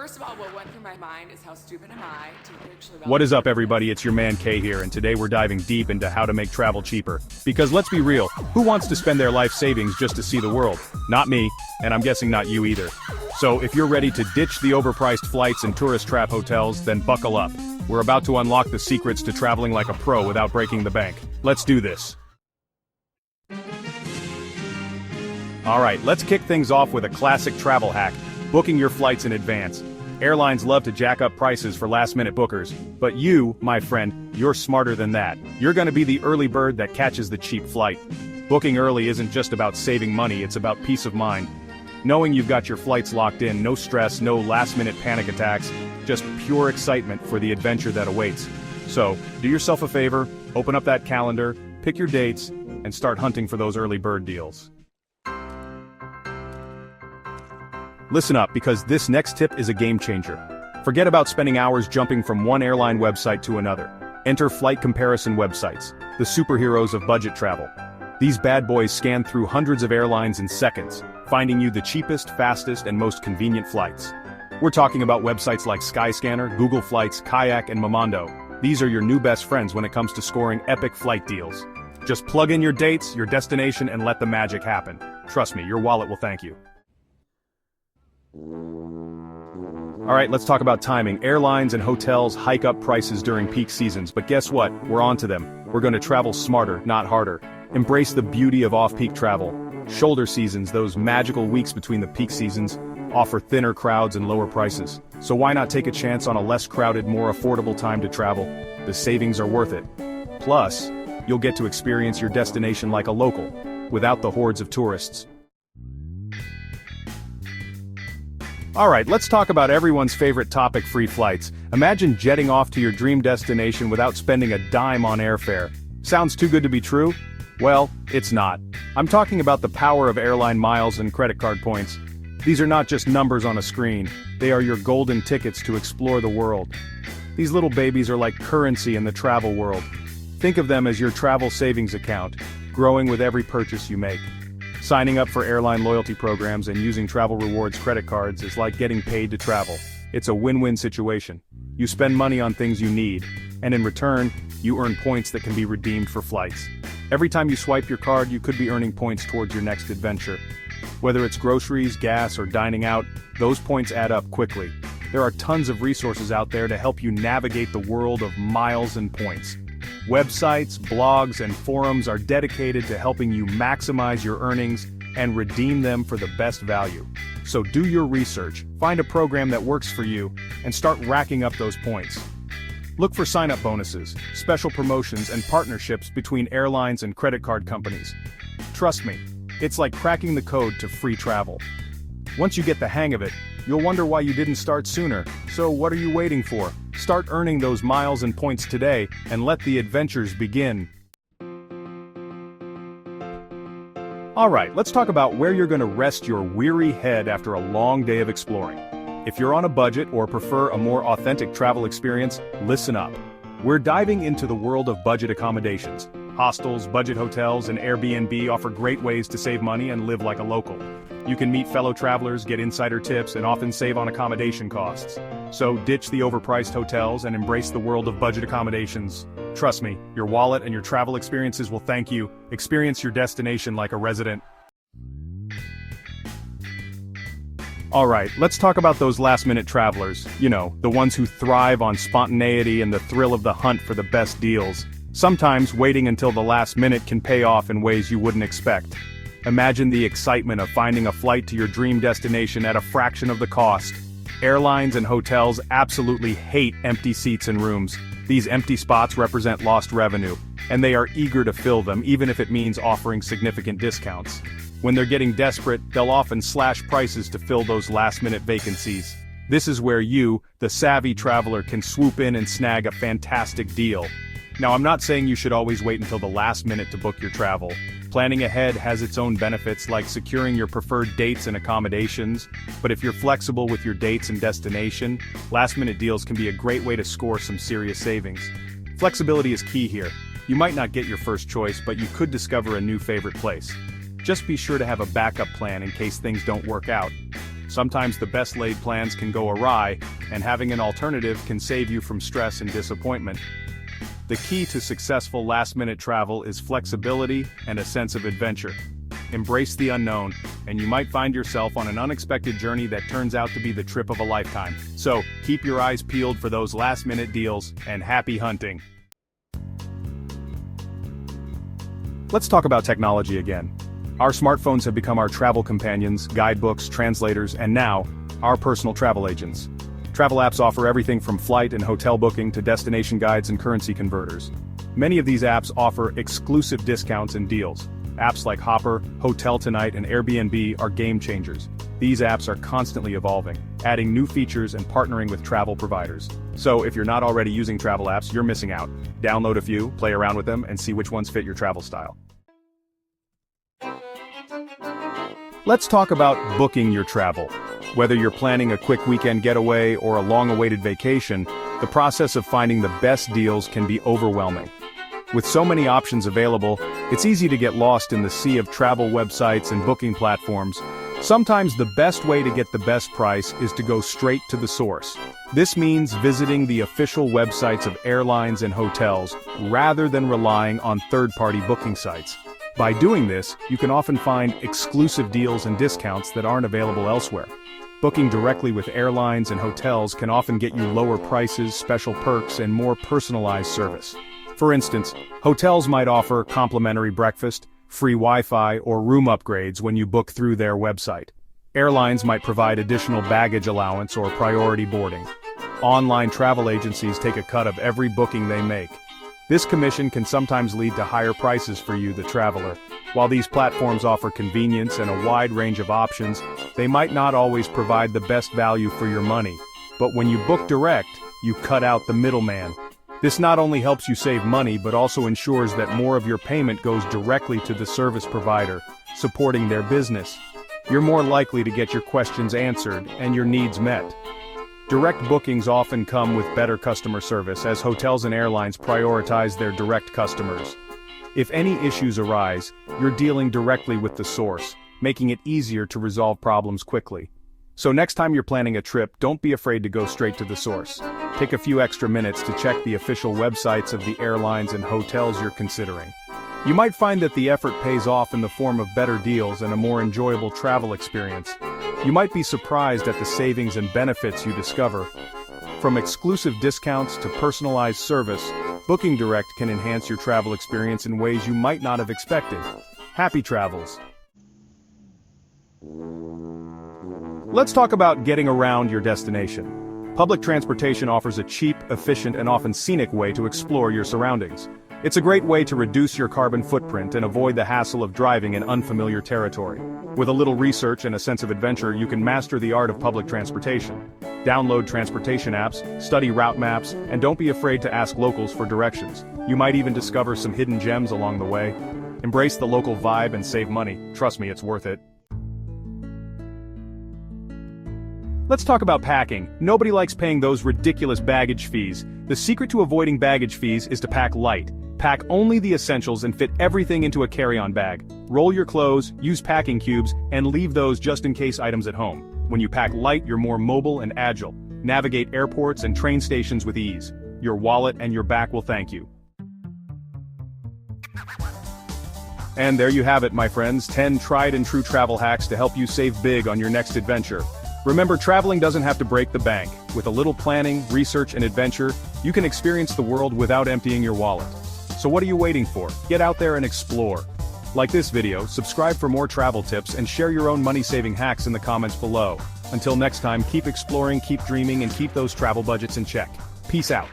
first of all, what went through my mind is how stupid am I to picture about What is up, everybody? It's your man Kay here, and today we're diving deep into how to make travel cheaper. Because let's be real, who wants to spend their life savings just to see the world? Not me, and I'm guessing not you either. So if you're ready to ditch the overpriced flights and tourist trap hotels, then buckle up. We're about to unlock the secrets to traveling like a pro without breaking the bank. Let's do this. Alright, let's kick things off with a classic travel hack: booking your flights in advance. Airlines love to jack up prices for last-minute bookers, but you, my friend, you're smarter than that. You're gonna be the early bird that catches the cheap flight. Booking early isn't just about saving money, it's about peace of mind. Knowing you've got your flights locked in, no stress, no last-minute panic attacks, just pure excitement for the adventure that awaits. So, do yourself a favor, open up that calendar, pick your dates, and start hunting for those early bird deals. Listen up, because this next tip is a game changer. Forget about spending hours jumping from one airline website to another. Enter flight comparison websites, the superheroes of budget travel. These bad boys scan through hundreds of airlines in seconds, finding you the cheapest, fastest, and most convenient flights. We're talking about websites like Skyscanner, Google Flights, Kayak, and Momondo. These are your new best friends when it comes to scoring epic flight deals. Just plug in your dates, your destination, and let the magic happen. Trust me, your wallet will thank you. Alright, let's talk about timing. Airlines and hotels hike up prices during peak seasons, but guess what? We're onto them. We're going to travel smarter, not harder. Embrace the beauty of off-peak travel. Shoulder seasons, those magical weeks between the peak seasons, offer thinner crowds and lower prices. So why not take a chance on a less crowded, more affordable time to travel? The savings are worth it. Plus, you'll get to experience your destination like a local, without the hordes of tourists. Alright, let's talk about everyone's favorite topic: free flights. Imagine jetting off to your dream destination without spending a dime on airfare. Sounds too good to be true? Well, it's not. I'm talking about the power of airline miles and credit card points. These are not just numbers on a screen, they are your golden tickets to explore the world. These little babies are like currency in the travel world. Think of them as your travel savings account, growing with every purchase you make. Signing up for airline loyalty programs and using travel rewards credit cards is like getting paid to travel. It's a win-win situation. You spend money on things you need, and in return, you earn points that can be redeemed for flights. Every time you swipe your card, you could be earning points towards your next adventure. Whether it's groceries, gas, or dining out, those points add up quickly. There are tons of resources out there to help you navigate the world of miles and points. Websites, blogs, and forums are dedicated to helping you maximize your earnings and redeem them for the best value. So do your research, find a program that works for you, and start racking up those points. Look for sign-up bonuses, special promotions, and partnerships between airlines and credit card companies. Trust me, it's like cracking the code to free travel. Once you get the hang of it, you'll wonder why you didn't start sooner. So what are you waiting for? Start earning those miles and points today, and let the adventures begin. Alright, let's talk about where you're going to rest your weary head after a long day of exploring. If you're on a budget or prefer a more authentic travel experience, listen up. We're diving into the world of budget accommodations. Hostels, budget hotels, and Airbnb offer great ways to save money and live like a local. You can meet fellow travelers, get insider tips, and often save on accommodation costs. So ditch the overpriced hotels and embrace the world of budget accommodations. Trust me, your wallet and your travel experiences will thank you. Experience your destination like a resident. Alright, let's talk about those last-minute travelers. You know, the ones who thrive on spontaneity and the thrill of the hunt for the best deals. Sometimes waiting until the last minute can pay off in ways you wouldn't expect. Imagine the excitement of finding a flight to your dream destination at a fraction of the cost. Airlines and hotels absolutely hate empty seats and rooms. These empty spots represent lost revenue, and they are eager to fill them even if it means offering significant discounts. When they're getting desperate, they'll often slash prices to fill those last-minute vacancies. This is where you, the savvy traveler, can swoop in and snag a fantastic deal. Now, I'm not saying you should always wait until the last minute to book your travel. Planning ahead has its own benefits, like securing your preferred dates and accommodations, but if you're flexible with your dates and destination, last-minute deals can be a great way to score some serious savings. Flexibility is key here. You might not get your first choice, but you could discover a new favorite place. Just be sure to have a backup plan in case things don't work out. Sometimes the best laid plans can go awry, and having an alternative can save you from stress and disappointment. The key to successful last-minute travel is flexibility and a sense of adventure. Embrace the unknown, and you might find yourself on an unexpected journey that turns out to be the trip of a lifetime. So, keep your eyes peeled for those last-minute deals, and happy hunting! Let's talk about technology again. Our smartphones have become our travel companions, guidebooks, translators, and now, our personal travel agents. Travel apps offer everything from flight and hotel booking to destination guides and currency converters. Many of these apps offer exclusive discounts and deals. Apps like Hopper, Hotel Tonight, and Airbnb are game changers. These apps are constantly evolving, adding new features and partnering with travel providers. So if you're not already using travel apps, you're missing out. Download a few, play around with them, and see which ones fit your travel style. Let's talk about booking your travel. Whether you're planning a quick weekend getaway or a long-awaited vacation, the process of finding the best deals can be overwhelming. With so many options available, it's easy to get lost in the sea of travel websites and booking platforms. Sometimes the best way to get the best price is to go straight to the source. This means visiting the official websites of airlines and hotels, rather than relying on third-party booking sites. By doing this, you can often find exclusive deals and discounts that aren't available elsewhere. Booking directly with airlines and hotels can often get you lower prices, special perks, and more personalized service. For instance, hotels might offer complimentary breakfast, free Wi-Fi, or room upgrades when you book through their website. Airlines might provide additional baggage allowance or priority boarding. Online travel agencies take a cut of every booking they make. This commission can sometimes lead to higher prices for you, the traveler. While these platforms offer convenience and a wide range of options, they might not always provide the best value for your money. But when you book direct, you cut out the middleman. This not only helps you save money but also ensures that more of your payment goes directly to the service provider, supporting their business. You're more likely to get your questions answered and your needs met. Direct bookings often come with better customer service as hotels and airlines prioritize their direct customers. If any issues arise, you're dealing directly with the source, making it easier to resolve problems quickly. So next time you're planning a trip, don't be afraid to go straight to the source. Take a few extra minutes to check the official websites of the airlines and hotels you're considering. You might find that the effort pays off in the form of better deals and a more enjoyable travel experience. You might be surprised at the savings and benefits you discover. From exclusive discounts to personalized service, Booking Direct can enhance your travel experience in ways you might not have expected. Happy travels! Let's talk about getting around your destination. Public transportation offers a cheap, efficient, and often scenic way to explore your surroundings. It's a great way to reduce your carbon footprint and avoid the hassle of driving in unfamiliar territory. With a little research and a sense of adventure, you can master the art of public transportation. Download transportation apps, study route maps, and don't be afraid to ask locals for directions. You might even discover some hidden gems along the way. Embrace the local vibe and save money. Trust me, it's worth it. Let's talk about packing. Nobody likes paying those ridiculous baggage fees. The secret to avoiding baggage fees is to pack light. Pack only the essentials and fit everything into a carry-on bag. Roll your clothes, use packing cubes, and leave those just-in-case items at home. When you pack light, you're more mobile and agile. Navigate airports and train stations with ease. Your wallet and your back will thank you. And there you have it, my friends, 10 tried-and-true travel hacks to help you save big on your next adventure. Remember, traveling doesn't have to break the bank. With a little planning, research, and adventure, you can experience the world without emptying your wallet. So what are you waiting for? Get out there and explore. Like this video, subscribe for more travel tips, and share your own money-saving hacks in the comments below. Until next time, keep exploring, keep dreaming, and keep those travel budgets in check. Peace out.